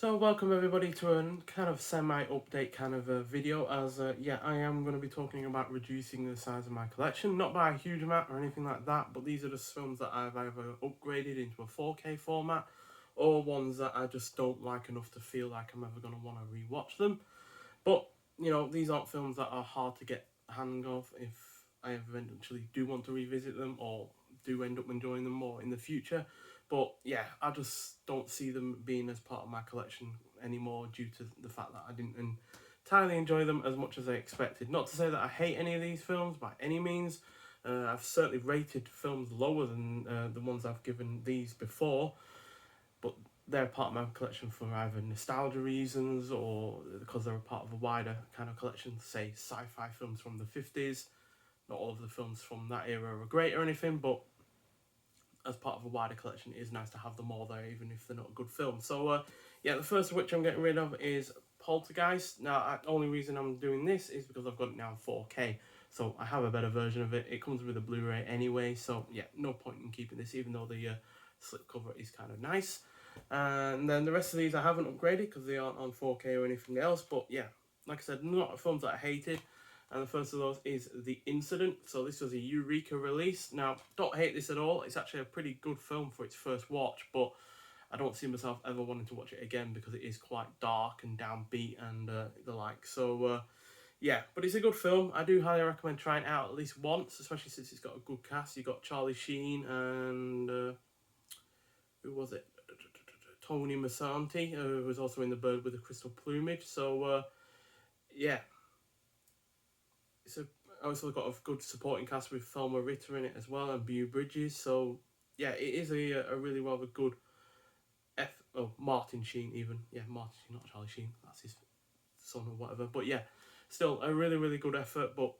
So welcome everybody to a kind of semi-update kind of a video as I am going to be talking about reducing the size of my collection, not by a huge amount or anything like that, but these are just films that I've either upgraded into a 4K format or ones that I just don't like enough to feel like I'm ever going to want to rewatch them. But, these aren't films that are hard to get a hang of if I eventually do want to revisit them or do end up enjoying them more in the future. But yeah, I just don't see them being as part of my collection anymore due to the fact that I didn't entirely enjoy them as much as I expected. Not to say that I hate any of these films by any means. I've certainly rated films lower than the ones I've given these before, but they're part of my collection for either nostalgia reasons or because they're a part of a wider kind of collection, say sci-fi films from the 50s. Not all of the films from that era are great or anything, but as part of a wider collection, it is nice to have them all there, even if they're not a good film. So, the first of which I'm getting rid of is Poltergeist. Now, the only reason I'm doing this is because I've got it now in 4K, so I have a better version of it. It comes with a Blu-ray anyway, so yeah, no point in keeping this, even though the slipcover is kind of nice. And then the rest of these I haven't upgraded because they aren't on 4K or anything else, but yeah, like I said, not films that I hated. And the first of those is The Incident. So this was a Eureka release. Now, don't hate this at all. It's actually a pretty good film for its first watch, but I don't see myself ever wanting to watch it again because it is quite dark and downbeat and the like. So, but it's a good film. I do highly recommend trying it out at least once, especially since it's got a good cast. You got Charlie Sheen and who was it? Tony Masanti, who was also in The Bird with the Crystal Plumage. So, yeah, it's also got a good supporting cast with Thelma Ritter in it as well and Beau Bridges. So yeah, it is a really rather good Martin Sheen even. Yeah, Martin Sheen, not Charlie Sheen. That's his son or whatever. But yeah, still a really, really good effort, but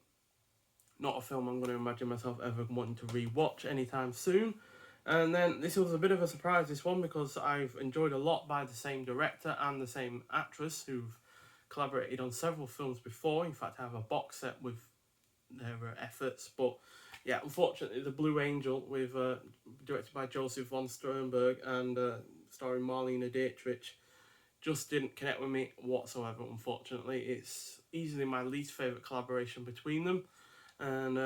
not a film I'm going to imagine myself ever wanting to re-watch anytime soon. And then this was a bit of a surprise, this one, because I've enjoyed a lot by the same director and the same actress who've collaborated on several films before. In fact, I have a box set with their efforts. But yeah, unfortunately, The Blue Angel, with directed by Joseph von Sternberg and starring Marlene Dietrich, just didn't connect with me whatsoever. Unfortunately, it's easily my least favorite collaboration between them, and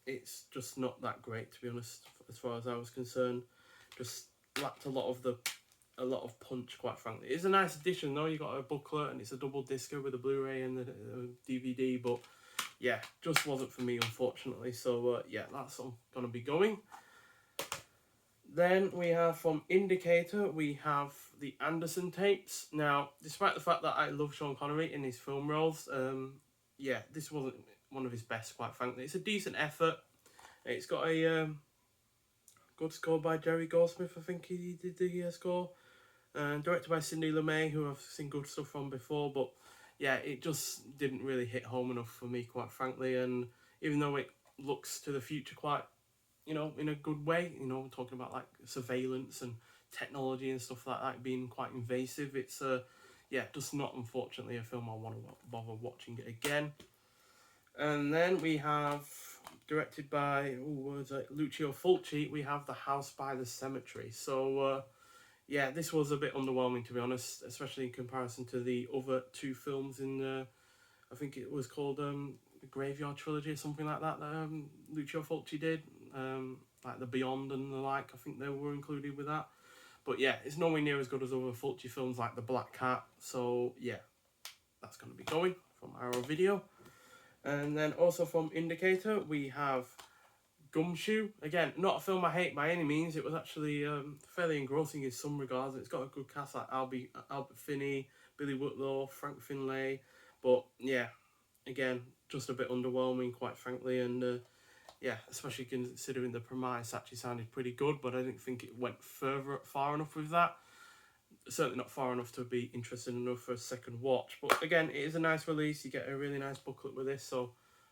it's just not that great, to be honest. As far as I was concerned, just lacked a lot of punch, quite frankly. It's a nice addition though. You got a booklet and it's a double discer with a Blu-ray and the DVD, but yeah, just wasn't for me, unfortunately. So that's gonna be going. Then we have from Indicator, we have the Anderson tapes. Now, despite the fact that I love Sean Connery in his film roles, this wasn't one of his best, quite frankly. It's a decent effort. It's got a good score by Jerry Goldsmith, I think he did the score. Directed by Sidney Lumet, who I've seen good stuff from before, but yeah, it just didn't really hit home enough for me, quite frankly. And even though it looks to the future quite, in a good way, talking about like surveillance and technology and stuff like that being quite invasive, it's just not, unfortunately, a film I want to bother watching it again. And then we have, directed by Lucio Fulci, we have The House by the Cemetery. So this was a bit underwhelming, to be honest, especially in comparison to the other two films in, I think it was called the Graveyard Trilogy or something like that Lucio Fulci did, like The Beyond and the like. I think they were included with that. But yeah, it's nowhere near as good as other Fulci films like The Black Cat. So yeah, that's going to be going from our video. And then also from Indicator, we have Gumshoe. Again, not a film I hate by any means. It was actually fairly engrossing in some regards. It's got a good cast like Albert Finney, Billy Whitlaw, Frank Finlay. But yeah, again, just a bit underwhelming, quite frankly. And especially considering the premise actually sounded pretty good, but I didn't think it went far enough with that. Certainly not far enough to be interesting enough for a second watch. But again, it is a nice release. You get a really nice booklet with this, so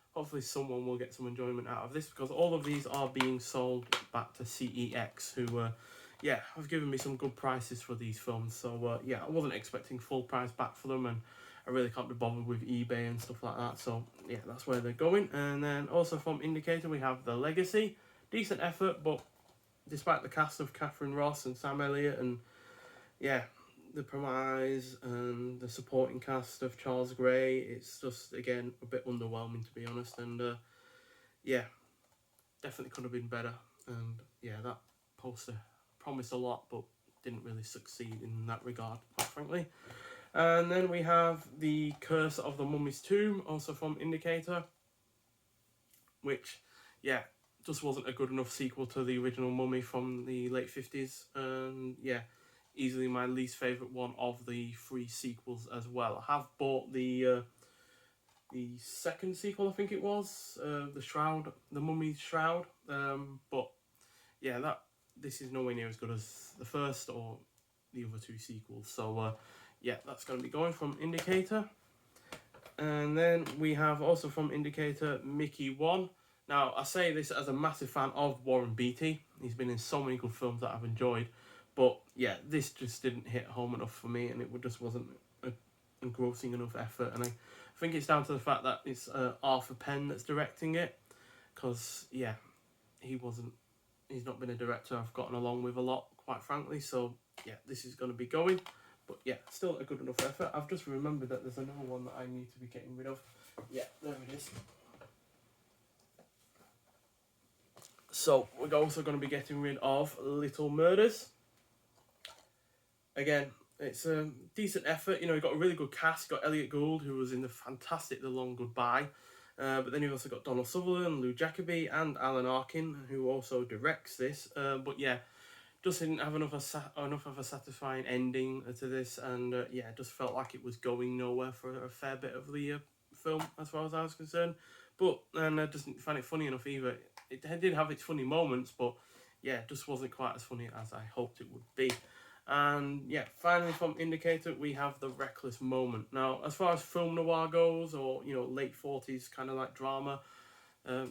hopefully someone will get some enjoyment out of this, because all of these are being sold back to CEX, who have given me some good prices for these films. So I wasn't expecting full price back for them, and I really can't be bothered with eBay and stuff like that. So yeah, that's where they're going. And then also from Indicator, we have The Legacy. Decent effort, but despite the cast of Catherine Ross and Sam Elliott and the premise and the supporting cast of Charles Gray, it's just again a bit underwhelming, to be honest. And yeah, definitely could have been better. And yeah, that poster promised a lot, but didn't really succeed in that regard, quite frankly. And then we have The Curse of the Mummy's Tomb, also from Indicator, which, yeah, just wasn't a good enough sequel to the original Mummy from the late 50s. And yeah, easily my least favourite one of the 3 sequels as well. I have bought the second sequel, I think it was, the Shroud, the Mummy's Shroud. But yeah, this is nowhere near as good as the first or the other 2 sequels. So yeah, that's going to be going from Indicator. And then we have also from Indicator Mickey 1. Now, I say this as a massive fan of Warren Beatty. He's been in so many good films that I've enjoyed. But yeah, this just didn't hit home enough for me, and it just wasn't a engrossing enough effort. And I think it's down to the fact that it's Arthur Penn that's directing it. Because, yeah, he's not been a director I've gotten along with a lot, quite frankly. So yeah, this is going to be going. But yeah, still a good enough effort. I've just remembered that there's another one that I need to be getting rid of. Yeah, there it is. So we're also going to be getting rid of Little Murders. Again, it's a decent effort. You know, you've got a really good cast. You've got Elliot Gould, who was in the fantastic The Long Goodbye. But then you've also got Donald Sutherland, Lou Jacobi, and Alan Arkin, who also directs this. But yeah, just didn't have enough of a satisfying ending to this, and yeah, it just felt like it was going nowhere for a fair bit of the film, as far as I was concerned. But and I just didn't find it funny enough either. It did have its funny moments, but yeah, it just wasn't quite as funny as I hoped it would be. And yeah, finally from Indicator, we have The Reckless Moment. Now, as far as film noir goes, or you know, late 40s kind of like drama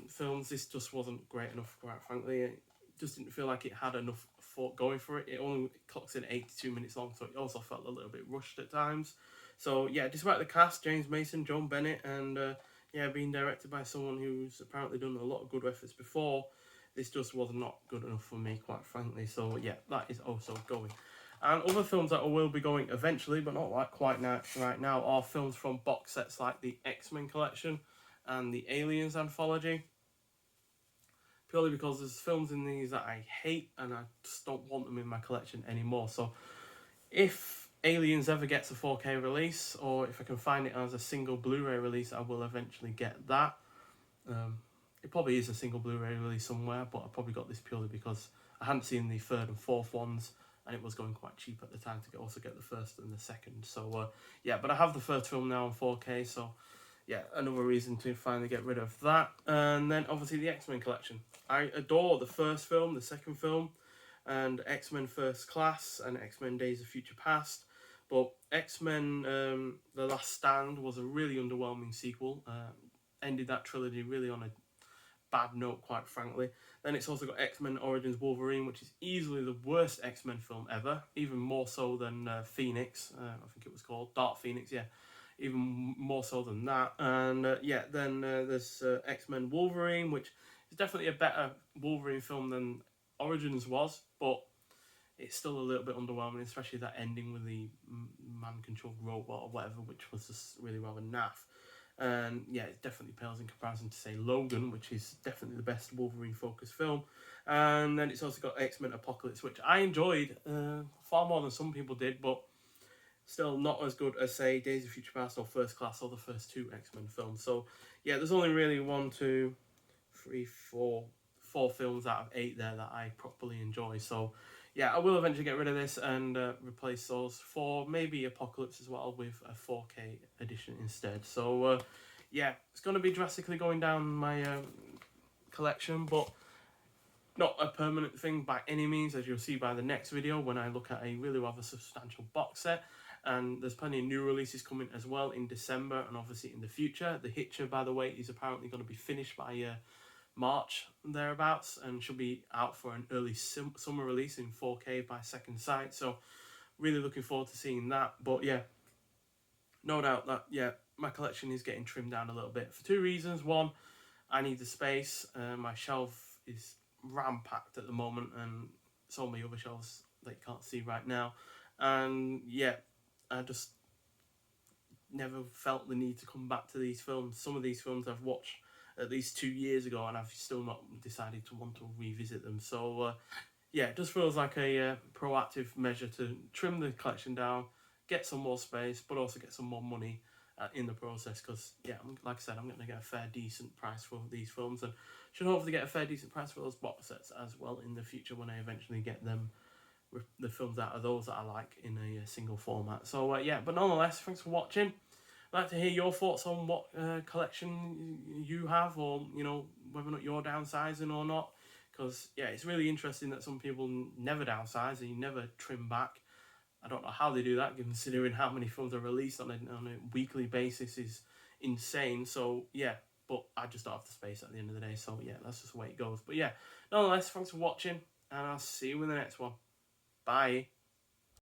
films, this just wasn't great enough, quite frankly. It just didn't feel like it had enough thought going for it. It only clocks in 82 minutes long, so it also felt a little bit rushed at times. So yeah, despite the cast, James Mason, Joan Bennett, and yeah, being directed by someone who's apparently done a lot of good efforts before, this just was not good enough for me, quite frankly. So yeah, that is also going. And other films that will be going eventually, but not like quite now, right now, are films from box sets like the X-Men collection and the Aliens anthology. Purely because there's films in these that I hate and I just don't want them in my collection anymore. So if Aliens ever gets a 4K release, or if I can find it as a single Blu-ray release, I will eventually get that. It probably is a single Blu-ray release somewhere, but I probably got this purely because I hadn't seen the 3rd and 4th ones, and it was going quite cheap at the time to also get the 1st and the 2nd. So yeah, but I have the 1st film now on 4K, so yeah, another reason to finally get rid of that. And then obviously the X-Men collection. I adore the 1st film, the 2nd film, and X-Men First Class and X-Men Days of Future Past. But X-Men The Last Stand was a really underwhelming sequel. Ended that trilogy really on a bad note, quite frankly. Then it's also got X-Men Origins Wolverine, which is easily the worst X-Men film ever, even more so than Phoenix, I think it was called, Dark Phoenix, yeah, even more so than that. And yeah, then there's X-Men Wolverine, which is definitely a better Wolverine film than Origins was, but it's still a little bit underwhelming, especially that ending with the man-controlled robot or whatever, which was just really rather naff. And yeah, it definitely pales in comparison to, say, Logan, which is definitely the best Wolverine-focused film. And then it's also got X-Men Apocalypse, which I enjoyed far more than some people did, but still not as good as, say, Days of Future Past or First Class or the first 2 X-Men films. So yeah, there's only really 4 films out of 8 there that I properly enjoy. So yeah, I will eventually get rid of this and replace those for maybe Apocalypse as well with a 4K edition instead. So yeah, it's going to be drastically going down my collection, but not a permanent thing by any means, as you'll see by the next video when I look at a really rather substantial box set. And there's plenty of new releases coming as well in December and obviously in the future. The Hitcher, by the way, is apparently going to be finished by March thereabouts and should be out for an early summer release in 4K by Second Sight. So really looking forward to seeing that. But yeah, no doubt that yeah, my collection is getting trimmed down a little bit for 2 reasons. One, I need the space. My shelf is ram-packed at the moment, and so many other shelves that you can't see right now. and yeah, I just never felt the need to come back to these films. Some of these films I've watched at least 2 years ago, and I've still not decided to want to revisit them. So yeah, it just feels like a proactive measure to trim the collection down, get some more space, but also get some more money in the process. Because yeah, like I said, I'm going to get a fair decent price for these films, and should hopefully get a fair decent price for those box sets as well in the future when I eventually get them, the films out of those that I like in a single format. So yeah, but nonetheless, thanks for watching. I'd like to hear your thoughts on what collection you have, or whether or not you're downsizing or not. Because yeah, it's really interesting that some people never downsize and you never trim back. I don't know how they do that, considering how many films are released on a weekly basis is insane. So yeah, but I just don't have the space at the end of the day. So yeah, that's just the way it goes. But yeah, nonetheless, thanks for watching, and I'll see you in the next one. Bye.